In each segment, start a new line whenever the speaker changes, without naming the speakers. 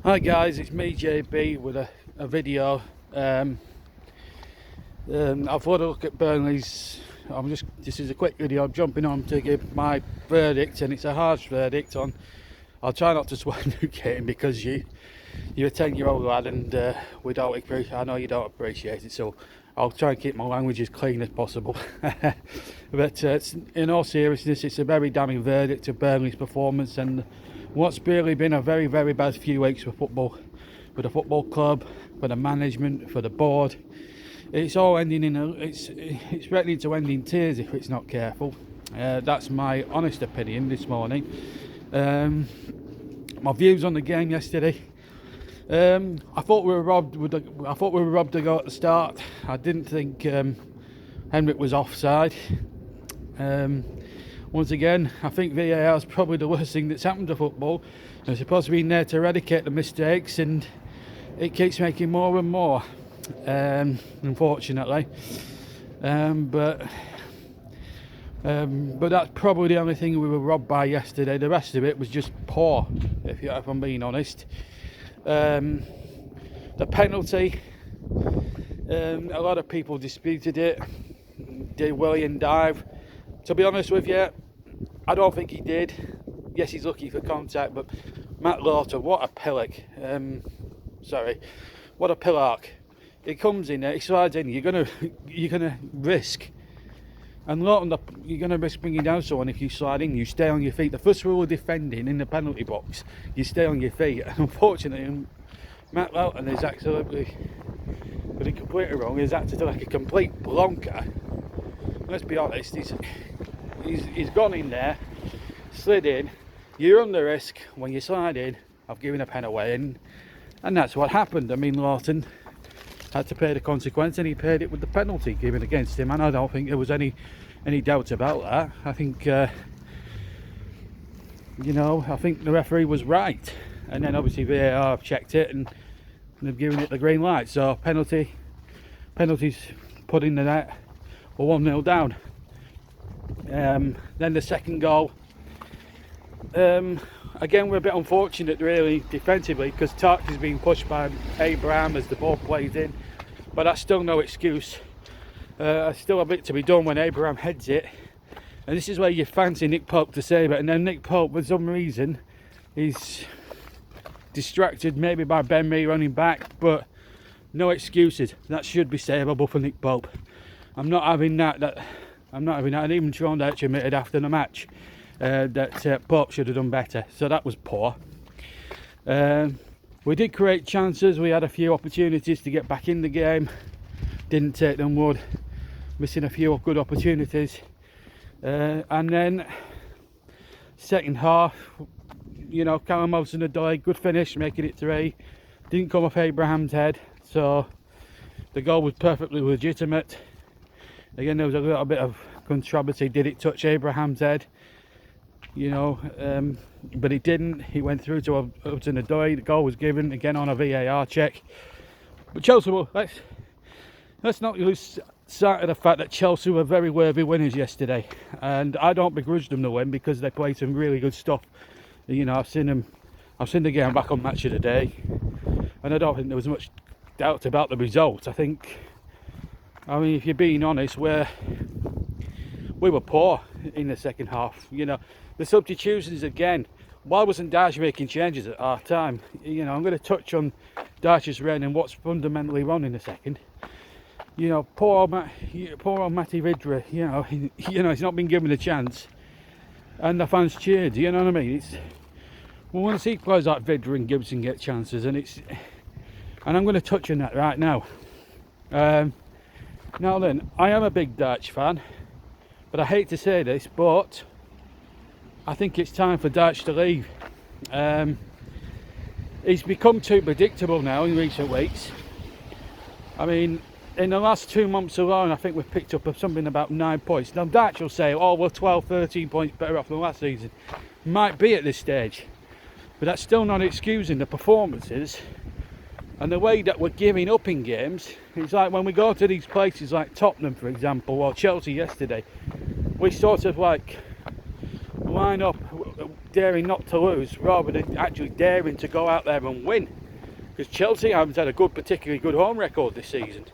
Hi guys, it's me JB with a video. I've had a look at Burnley's. This is a quick video. I'm jumping on to give my verdict, and it's a harsh verdict on. I'll try not to swear nuking because you're a 10-year-old lad, and we don't appreciate. I know you don't appreciate it, so I'll try and keep my language as clean as possible. But in all seriousness, it's a very damning verdict of Burnley's performance and what's really been a very, very bad few weeks for football, for the football club, for the management, for the board. It's all ending it's ready to end in tears if it's not careful. That's my honest opinion this morning. My views on the game yesterday. I thought we were robbed. I thought we were robbed to go at the start. I didn't think Henrik was offside. Once again, I think VAR is probably the worst thing that's happened to football. It's supposed to be in there to eradicate the mistakes, and it keeps making more and more, unfortunately. But that's probably the only thing we were robbed by yesterday. The rest of it was just poor, if I'm being honest. The penalty, a lot of people disputed it. Did Willian dive? To be honest with you, I don't think he did. Yes, he's lucky for contact, but Matt Lawton, what a pillock. What a pillark. He comes in there, he slides in. You're gonna risk, and Lawton, you're gonna risk bringing down someone if you slide in. You stay on your feet. The first rule of defending in the penalty box, you stay on your feet. And unfortunately, Matt Lawton is absolutely, but he completely wrong. He's acted like a complete blonker. Let's be honest. He's gone in there, slid in. You're under risk when you slide in of giving a pen away, and that's what happened. I mean, Lawton had to pay the consequence, and he paid it with the penalty given against him, and I don't think there was any doubt about that. I think I think the referee was right, and then obviously VAR have checked it and they've given it the green light. So penalties put in the net. We're 1-0 down. Then the second goal. Again, we're a bit unfortunate really defensively because Dyche is being pushed by Abraham as the ball plays in, but that's still no excuse. There's still a bit to be done when Abraham heads it, and this is where you fancy Nick Pope to save it, and then Nick Pope, for some reason, is distracted maybe by Ben Mee running back, but no excuses. That should be savable for Nick Pope. I'm not having that. And even Sean Dyche admitted after the match that Pope should have done better. So that was poor. We did create chances. We had a few opportunities to get back in the game. Didn't take them. Wood missing a few good opportunities. And then second half, Callum Hudson-Odoi, good finish, making it 3. Didn't come off Abraham's head, so the goal was perfectly legitimate. Again, there was a little bit of controversy. Did it touch Abraham's head? But it didn't. He went through to Hudson-Odoi. The goal was given again on a VAR check. But Chelsea, let's not lose sight of the fact that Chelsea were very worthy winners yesterday, and I don't begrudge them the win because they played some really good stuff. I've seen the game back on Match of the Day, and I don't think there was much doubt about the result. I mean, if you're being honest, we were poor in the second half. The substitutions again. Why wasn't Dyche making changes at half time? I'm going to touch on Dyche's reign and what's fundamentally wrong in a second. Poor old Matty Vidra. He's not been given a chance, and the fans cheered. You know what I mean? We want to see players like Vidra and Gibson get chances, and I'm going to touch on that right now. Now then, I am a big Dyche fan, but I hate to say this, but I think it's time for Dyche to leave. He's become too predictable now in recent weeks. I mean, in the last 2 months alone, I think we've picked up something about 9 points. Now Dyche will say, oh, we're 12, 13 points better off than last season. Might be at this stage, but that's still not excusing the performances and the way that we're giving up in games. It's like when we go to these places like Tottenham, for example, or Chelsea yesterday, we sort of like line up daring not to lose rather than actually daring to go out there and win. Because Chelsea haven't had a particularly good home record this season.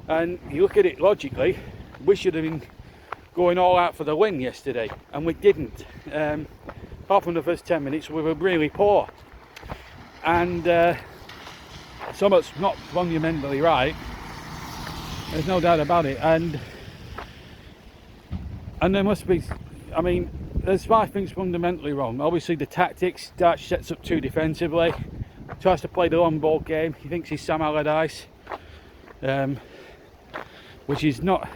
And you look at it logically, we should have been going all out for the win yesterday, and we didn't. Apart from the first 10 minutes, we were really poor. And something's not fundamentally right. There's no doubt about it. And there must be, I mean, there's 5 things fundamentally wrong. Obviously the tactics. Dyche sets up too defensively, tries to play the long ball game. He thinks he's Sam Allardyce, which is not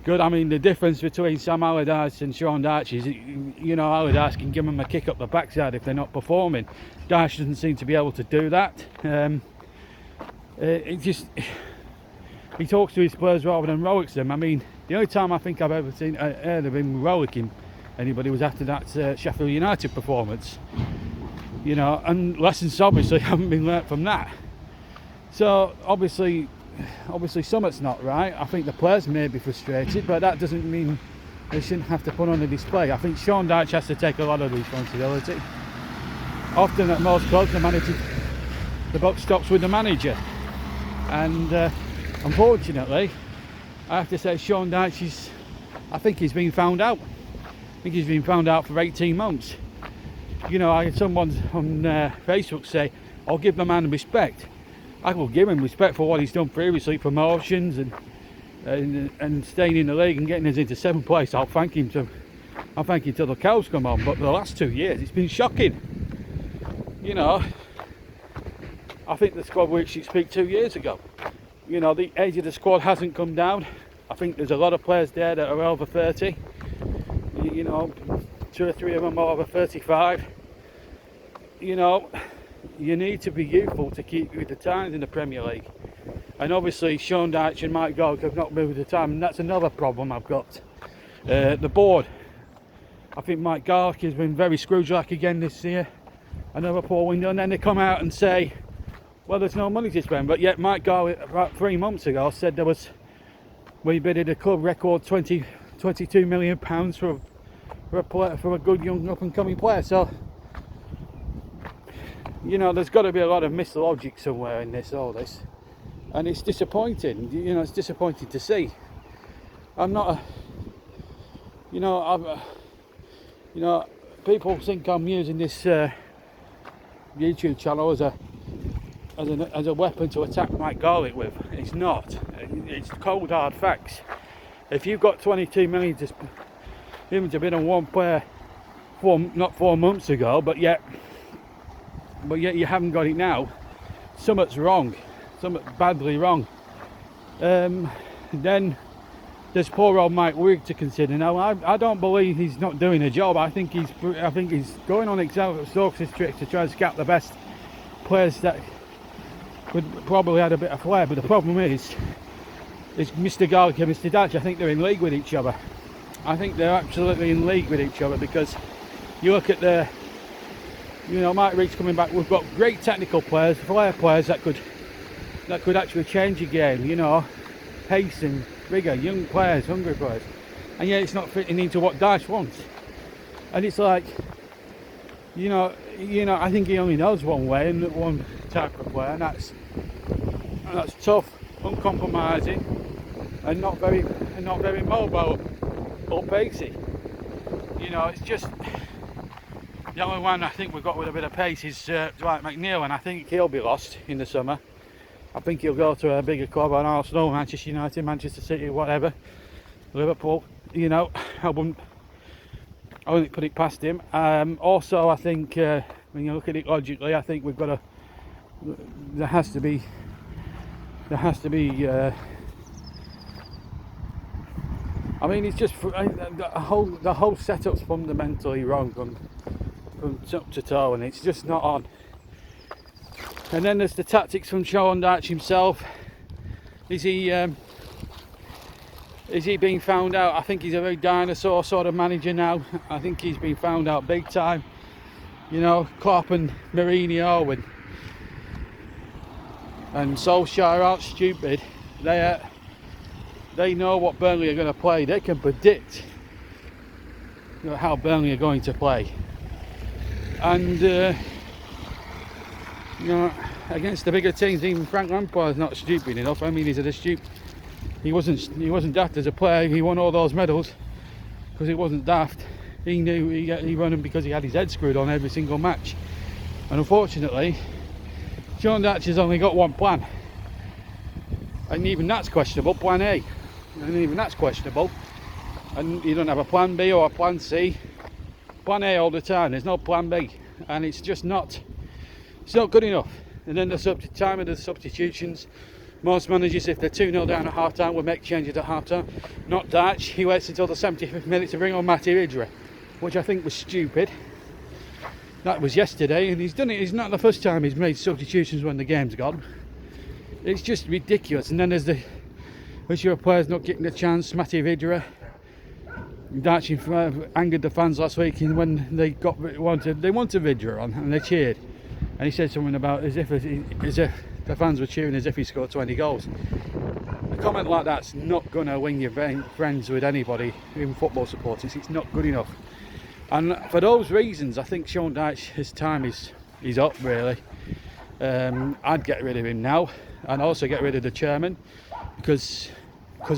good. I mean, the difference between Sam Allardyce and Sean Dyche is, you know, Allardyce can give them a kick up the backside if they're not performing. Dyche doesn't seem to be able to do that. He talks to his players rather than rollicks them. I mean, the only time I think I've ever heard of him rollicking anybody was after that Sheffield United performance. You know, and lessons obviously haven't been learnt from that. So obviously something's not right. I think the players may be frustrated, but that doesn't mean they shouldn't have to put on a display. I think Sean Dyche has to take a lot of responsibility. Often at most clubs, the buck stops with the manager, and unfortunately, I have to say Sean Dyche I think he's been found out. I think he's been found out for 18 months. You know, I had someone on Facebook say, "I'll give the man respect." I will give him respect for what he's done previously, promotions and staying in the league and getting us into 7th place. I'll thank him till the cows come home. But the last 2 years, it's been shocking. You know, I think the squad reached its peak 2 years ago. You know, the age of the squad hasn't come down. I think there's a lot of players there that are over 30. You know, 2 or 3 of them are over 35. You know, you need to be youthful to keep with the times in the Premier League. And obviously Sean Dyche and Mike Garlick have not moved with the time, and that's another problem I've got. The board. I think Mike Garlick has been very Scrooge-like again this year. Another poor window, and then they come out and say, well, there's no money to spend. But yet Mike Garlick about 3 months ago said we bidded a club record £22 million for a good young up and coming player. So, you know, there's got to be a lot of missed logic somewhere in all this, and it's disappointing. You know, it's disappointing to see. I'm not people think I'm using this YouTube channel as a weapon to attack Mike Garlick with. It's not. It's cold hard facts. If you've got 22 million to even to bid on one player not 4 months ago, but yet you haven't got it now, something's wrong. Something badly wrong. Then there's poor old Mike Wigg to consider. Now, I don't believe he's not doing a job. I think he's going on Stokes' trick to try and scout the best players that could probably add a bit of flair. But the problem is Mr. Garlick and Mr. Dyche, I think they're in league with each other. I think they're absolutely in league with each other, because you look at Mike Wigg's coming back. We've got great technical players, flair players that could actually change a game. You know, pace and rigor, young players, hungry players, and yet it's not fitting into what Dyche wants. And it's like, you know, I think he only knows one way and one type of player, and that's tough, uncompromising, and not very mobile or pacey. You know, it's just the only one I think we've got with a bit of pace is Dwight McNeil, and I think he'll be lost in the summer. I think he'll go to a bigger club, on Arsenal, Manchester United, Manchester City, whatever, Liverpool. You know, I wouldn't put it past him. Also, I think when you look at it logically, I think there has to be. I mean, it's just the whole setup's fundamentally wrong from top to toe, and it's just not on. And then there's the tactics from Sean Dyche himself. Is he being found out? I think he's a very dinosaur sort of manager now. I think he's been found out big time. You know, Klopp and Mourinho and Solskjaer aren't stupid. They know what Burnley are going to play. They can predict how Burnley are going to play. And against the bigger teams, even Frank Lampard's not stupid enough. I mean, he's a stupid. He wasn't daft as a player. He won all those medals because he wasn't daft. He knew he won them because he had his head screwed on every single match. And unfortunately, Sean Dyche has only got one plan, and even that's questionable. Plan A, and even that's questionable. And you don't have a plan B or a plan C. Plan A all the time. There's no plan B, and it's just not. It's not good enough. And then the time of the substitutions. Most managers, if they're 2-0 down at half time, will make changes at half time. Not Dyche. He waits until the 75th minute to bring on Dyche, which I think was stupid. That was yesterday, and he's done it. It's not the first time he's made substitutions when the game's gone. It's just ridiculous. And then there's the issue of players not getting a chance. Dyche angered the fans last week, and when they wanted Vidra on, and they cheered, and he said something about as if the fans were cheering as if he scored 20 goals. A comment like that's not going to win you friends with anybody, even football supporters. It's not good enough. And for those reasons, I think Sean Dyche, his time is up, really. I'd get rid of him now, and also get rid of the chairman, because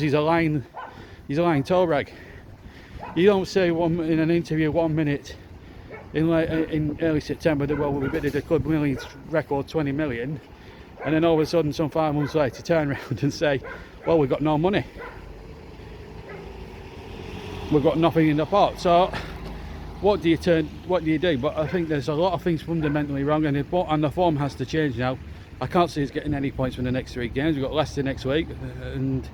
he's a lying toe rag. You don't say in an interview 1 minute in early September that, well, we bidded the club record 20 million, and then all of a sudden, some 5 months later, turn around and say, well, we've got no money, we've got nothing in the pot. So what do you do? But I think there's a lot of things fundamentally wrong, and the form has to change now. I can't see us getting any points from the next 3 games. We've got Leicester next week, and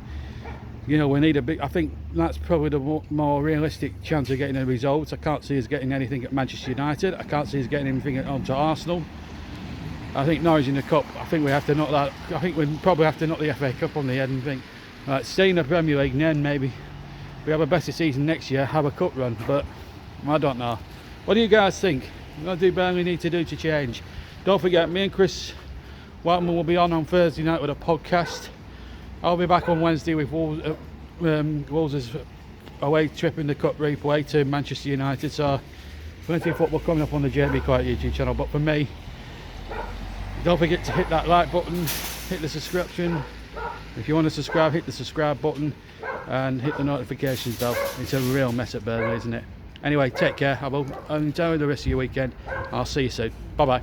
we need a big. I think that's probably the more realistic chance of getting the results. I can't see us getting anything at Manchester United. I can't see us getting anything onto Arsenal. I think Norwich in the Cup, I think we have to knock that. I think we probably have to knock the FA Cup on the head and think, right, stay in the Premier League, and then maybe we have a better season next year, have a cup run. But I don't know. What do you guys think? What do Burnley need to do to change? Don't forget, me and Chris Whiteman will be on Thursday night with a podcast. I'll be back on Wednesday with Wolves' away trip in the Cup replay to Manchester United. So plenty of football coming up on the JB Quiet YouTube channel. But for me, don't forget to hit that like button, hit the subscription. If you want to subscribe, hit the subscribe button and hit the notifications bell. It's a real mess at Burnley, isn't it? Anyway, take care. Enjoy the rest of your weekend. I'll see you soon. Bye bye.